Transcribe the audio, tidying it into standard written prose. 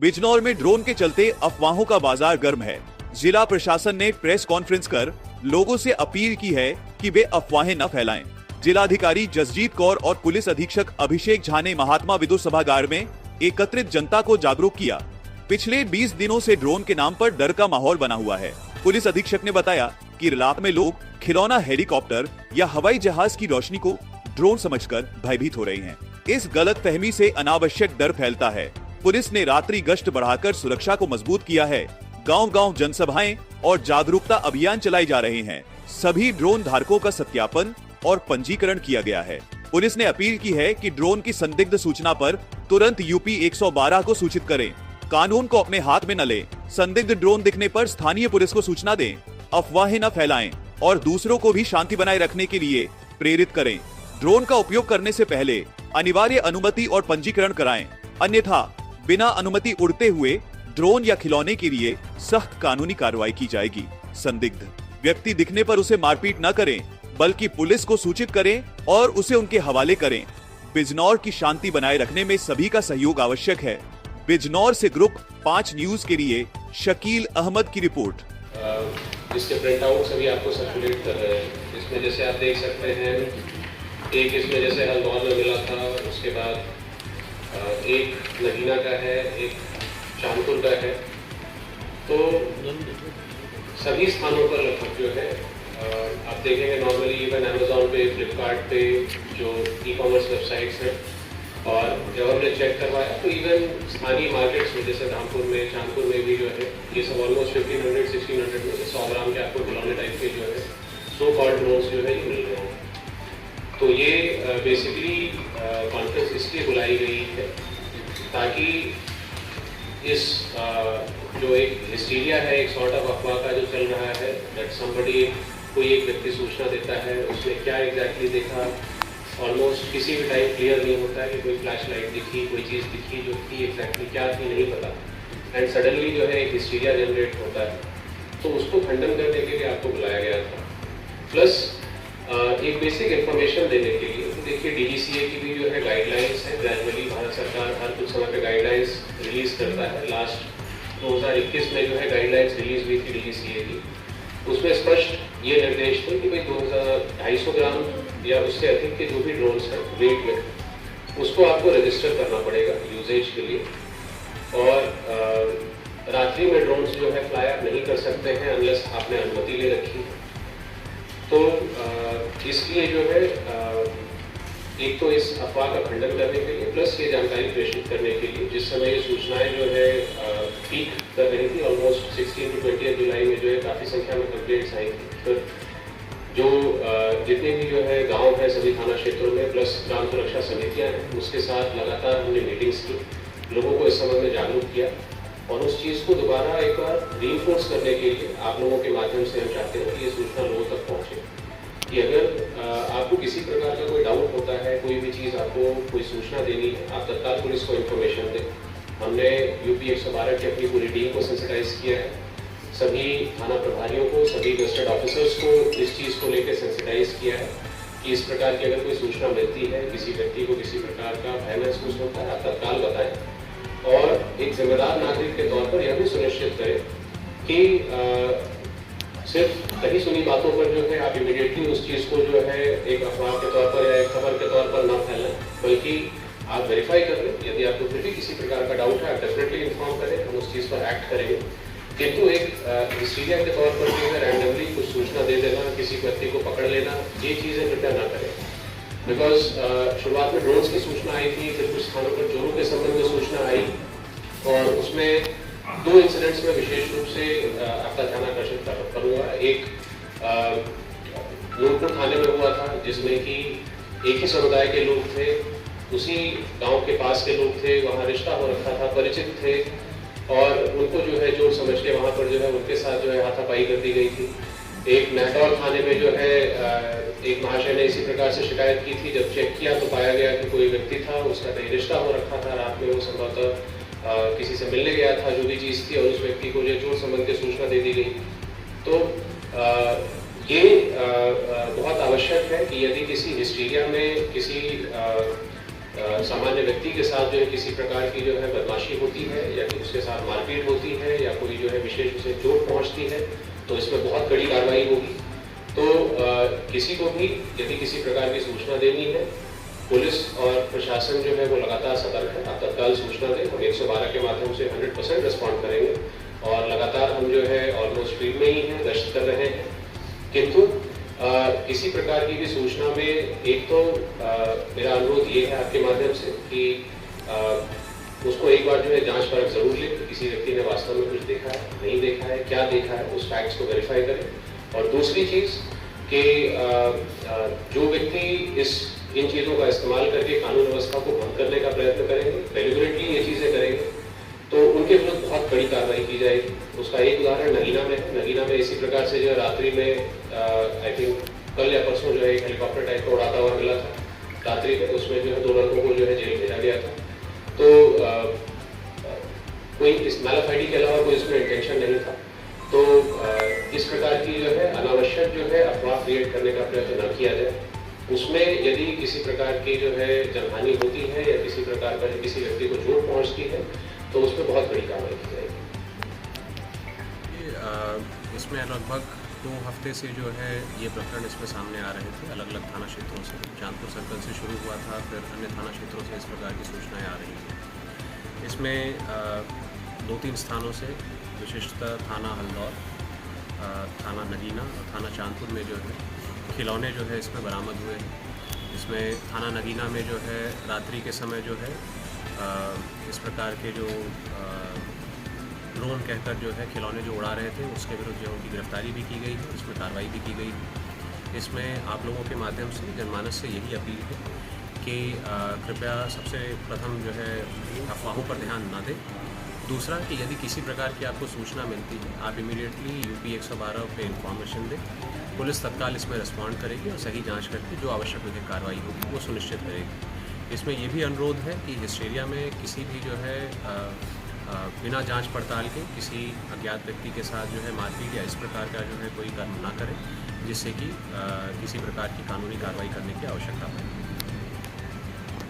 बिजनौर में ड्रोन के चलते अफवाहों का बाजार गर्म है। जिला प्रशासन ने प्रेस कॉन्फ्रेंस कर लोगों से अपील की है कि वे अफवाहें न फैलाएं। जिलाधिकारी जसजीत कौर और पुलिस अधीक्षक अभिषेक झा ने महात्मा विदुर सभागार में एकत्रित जनता को जागरूक किया। पिछले 20 दिनों से ड्रोन के नाम पर डर का माहौल बना हुआ है। पुलिस अधीक्षक ने बताया कि रात में लोग खिलौना हेलीकॉप्टर या हवाई जहाज की रोशनी को ड्रोन समझकर भयभीत हो रहे हैं। इस गलतफहमी से अनावश्यक डर फैलता है। पुलिस ने रात्रि गश्त बढ़ाकर सुरक्षा को मजबूत किया है। गांव-गांव जनसभाएं और जागरूकता अभियान चलाए जा रहे हैं। सभी ड्रोन धारकों का सत्यापन और पंजीकरण किया गया है। पुलिस ने अपील की है कि ड्रोन की संदिग्ध सूचना पर तुरंत यूपी 112 को सूचित करें। कानून को अपने हाथ में न लें। संदिग्ध ड्रोन दिखने पर स्थानीय पुलिस को सूचना दें। अफवाहें न फैलाएं और दूसरों को भी शांति बनाए रखने के लिए प्रेरित करें। ड्रोन का उपयोग करने से पहले अनिवार्य अनुमति और पंजीकरण कराएं, अन्यथा बिना अनुमति उड़ते हुए ड्रोन या खिलौने के लिए सख्त कानूनी कार्रवाई की जाएगी। संदिग्ध व्यक्ति दिखने पर उसे मारपीट न करें, बल्कि पुलिस को सूचित करें और उसे उनके हवाले करें। बिजनौर की शांति बनाए रखने में सभी का सहयोग आवश्यक है। बिजनौर से ग्रुप 5 न्यूज के लिए शकील अहमद की रिपोर्ट। इसके प्रिंट आउट सभी आपको सर्कुलेट कर रहे हैं। इसमें जैसे आप देख सकते हैं, एक इसमें जैसे हल्द्वार में मिला था, उसके बाद एक नगीना का है, एक चांदपुर का है। तो सभी स्थानों पर लगभग जो है आप देखेंगे नॉर्मली इवन अमेजोन पे, फ्लिपकार्ट पे जो ई-कॉमर्स वेबसाइट्स हैं, और जब हमने चेक करवाया तो इवन स्थानीय मार्केट्स में जैसे धामपुर में, चांदपुर में भी जो है ये सब ऑलमोस्ट 1500-1600 में 100 ग्राम के आपको खिलौने टाइप के जो है सो कॉल्ड ड्रोन्स जो है ये मिल रहे हैं। तो ये बेसिकली कॉन्फ्रेंस इसलिए बुलाई गई है ताकि इस जो एक हिस्टीरिया है, एक सॉर्ट ऑफ अफवाह का जो चल रहा है, दैट समबडी कोई एक व्यक्ति सूचना देता है, उसने क्या एग्जैक्टली देखा, ऑलमोस्ट किसी भी टाइम क्लियर नहीं होता है कि कोई फ्लैश लाइट दिखी, कोई चीज़ दिखी जो थी एग्जैक्टली क्या थी नहीं पता, एंड सडनली जो है एक हिस्टीरिया जनरेट होता है। तो उसको खंडन करने के लिए आपको बुलाया गया था, प्लस एक बेसिक इन्फॉर्मेशन देने के लिए। तो देखिए DGCA की भी जो है गाइडलाइंस है, ग्रेजुअली भारत सरकार हर कुछ समय पे गाइडलाइंस रिलीज करता है। लास्ट 2021 में जो है गाइडलाइंस रिलीज हुई थी DGCA की। उसमें स्पष्ट ये निर्देश थे कि भाई 250 ग्राम या उससे अधिक के जो भी ड्रोन्स हैं वेट में, उसको आपको रजिस्टर करना पड़ेगा यूजेज के लिए। और रात्रि में ड्रोन्स जो है फ्लाई आप नहीं कर सकते हैं अनलेस आपने अनुमति ले रखी है। तो इसलिए जो है एक तो इस अफवाह का खंडन करने के लिए, प्लस ये जानकारी प्रेषित करने के लिए, जिस समय ये सूचनाएं जो है पीक कर रही थी, ऑलमोस्ट 16 to 20 जुलाई में जो है काफ़ी संख्या में कंप्लेंट्स आई थी। फिर जो जितने भी जो है गांव है सभी थाना क्षेत्रों में, प्लस ग्राम सुरक्षा समितियां हैं, उसके साथ लगातार हमने मीटिंग्स की, लोगों को इस संबंध में जागरूक किया। और उस चीज़ को दोबारा एक बार रीइंफोर्स करने के लिए आप लोगों के माध्यम से हम चाहते हैं कि ये सूचना लोगों तक पहुँचे कि अगर आपको किसी प्रकार का कोई डाउट होता है, कोई भी चीज़ आपको कोई सूचना देनी है, आप तत्काल पुलिस को इन्फॉर्मेशन दें। हमने यूपी 112 की अपनी पूरी टीम को सेंसिटाइज किया है, सभी थाना प्रभारियों को, सभी गस्टेड ऑफिसर्स को इस चीज़ को लेकर सेंसिटाइज किया है कि इस प्रकार की अगर कोई सूचना मिलती है, किसी व्यक्ति को किसी प्रकार का भय महसूस होता है, आप तत्काल बताएं। और एक जिम्मेदार नागरिक के तौर पर यह भी सुनिश्चित करें कि सिर्फ कहीं सुनी बातों पर जो है आप इमीडिएटली उस चीज़ को जो है एक अफवाह के तौर पर या एक खबर के तौर पर न फैलाएं, बल्कि आप वेरीफाई कर लें। यदि आपको फिर भी किसी प्रकार का डाउट है, आप डेफिनेटली इन्फॉर्म करें, हम उस चीज़ पर एक्ट करेंगे। किंतु एक हिस्टीरिया के तौर पर जो है रैंडमली कुछ सूचना दे देना, किसी व्यक्ति को पकड़ लेना, ये चीज़ें कृपया ना करें। बिकॉज शुरुआत में ड्रोन्स की सूचना आई थी, फिर कुछ स्थानों पर चोरों के संबंध में सूचना आई, और उसमें 2 इंसिडेंट्स में विशेष रूप से आपका ध्यान आकर्षित करूँगा। एक नूरपुर थाने में हुआ था, जिसमें कि एक ही समुदाय के लोग थे, उसी गांव के पास के लोग थे, वहाँ रिश्ता हो रखा था, परिचित थे, और उनको जो है चोर समझ के वहाँ पर जो है उनके साथ जो है हाथापाई कर दी गई थी। एक नहटौर थाने में जो है एक महाशय ने इसी प्रकार से शिकायत की थी। जब चेक किया तो पाया गया कि कोई व्यक्ति था, उसका कहीं रिश्ता हो रखा था, रात में वो संभवतः किसी से मिलने गया था, जो भी चीज़ थी, और उस व्यक्ति को जो चोर संबंध की सूचना दे दी गई। तो ये बहुत आवश्यक है कि यदि किसी हिस्टीरिया में किसी सामान्य व्यक्ति के साथ जो है किसी प्रकार की जो है बदमाशी होती है या कि उसके साथ मारपीट होती है या कोई जो है विशेष उसे चोट पहुंचती है तो इसमें बहुत कड़ी कार्रवाई होगी। तो किसी को भी यदि किसी प्रकार की सूचना देनी है, पुलिस और प्रशासन जो है वो लगातार सतर्क है। आप तत्काल सूचना दें, हम 112 के माध्यम से 100% रिस्पॉन्ड करेंगे और लगातार हम जो है ऑलमोस्ट फील्ड में ही हैं, गश्त कर रहे हैं। किंतु किसी प्रकार की भी सूचना में एक तो मेरा अनुरोध ये है आपके माध्यम से कि उसको एक बार जो है जांच परख जरूर लें कि किसी व्यक्ति ने वास्तव में कुछ देखा है, नहीं देखा है, क्या देखा है, उस फैक्ट्स को वेरीफाई करें। और दूसरी चीज़ कि जो व्यक्ति इन चीज़ों का इस्तेमाल करके कानून व्यवस्था को भंग करने का प्रयत्न करेंगे, डेलिबरेटली ये चीज़ें करेंगे, तो उनके विरुद्ध बहुत कड़ी कार्रवाई की जाएगी। उसका एक उदाहरण नगीना में है। नगीना में इसी प्रकार से जो है रात्रि में आई थिंक कल या परसों जो है एक हेलीकॉप्टर टाइप का उड़ाता हुआ मिला था रात्रि में, उसमें जो है 2 लड़कों को जो है जेल भेजा गया था। तो कोई इस मैलाफाइडी के अलावा कोई इसमें इंटेंशन नहीं था। तो इस प्रकार की जो है अनावश्यक जो है अफवाह क्रिएट करने का प्रयत्न न किया जाए। उसमें यदि किसी प्रकार की जो है जनहानि होती है या किसी प्रकार का किसी व्यक्ति को चोट पहुंचती है तो उसमें बहुत बड़ी कार्रवाई की जाएगी। इसमें लगभग 2 हफ्ते से जो है ये प्रकरण इसमें सामने आ रहे थे अलग अलग थाना क्षेत्रों से। चांदपुर सर्कल से शुरू हुआ था, फिर अन्य थाना क्षेत्रों से इस प्रकार की सूचनाएं आ रही थी। इसमें 2-3 स्थानों से विशिष्टतः थाना हल्दौर, थाना नगीना और थाना चांदपुर में जो है खिलौने जो है इसमें बरामद हुए हैं। इसमें थाना नगीना में जो है रात्रि के समय जो है इस प्रकार के जो ड्रोन कहकर जो है खिलौने जो उड़ा रहे थे उसके विरुद्ध जो उनकी गिरफ्तारी भी की गई है, इसमें कार्रवाई भी की गई है। इसमें आप लोगों के माध्यम से जनमानस से यही अपील है कि कृपया सबसे प्रथम जो है अफवाहों पर ध्यान न दें। दूसरा कि यदि किसी प्रकार की आपको सूचना मिलती है आप इमीडिएटली यूपी 112 पे इंफॉर्मेशन दें। पुलिस तत्काल इसमें रिस्पॉन्ड करेगी और सही जांच करके जो आवश्यक विधिक कार्रवाई होगी वो सुनिश्चित करेगी। इसमें ये भी अनुरोध है कि इस एरिया में किसी भी जो है बिना जांच पड़ताल के किसी अज्ञात व्यक्ति के साथ जो है मारपीट या इस प्रकार का जो है कोई कर्म ना करें जिससे कि किसी प्रकार की कानूनी कार्रवाई करने की आवश्यकता पड़े।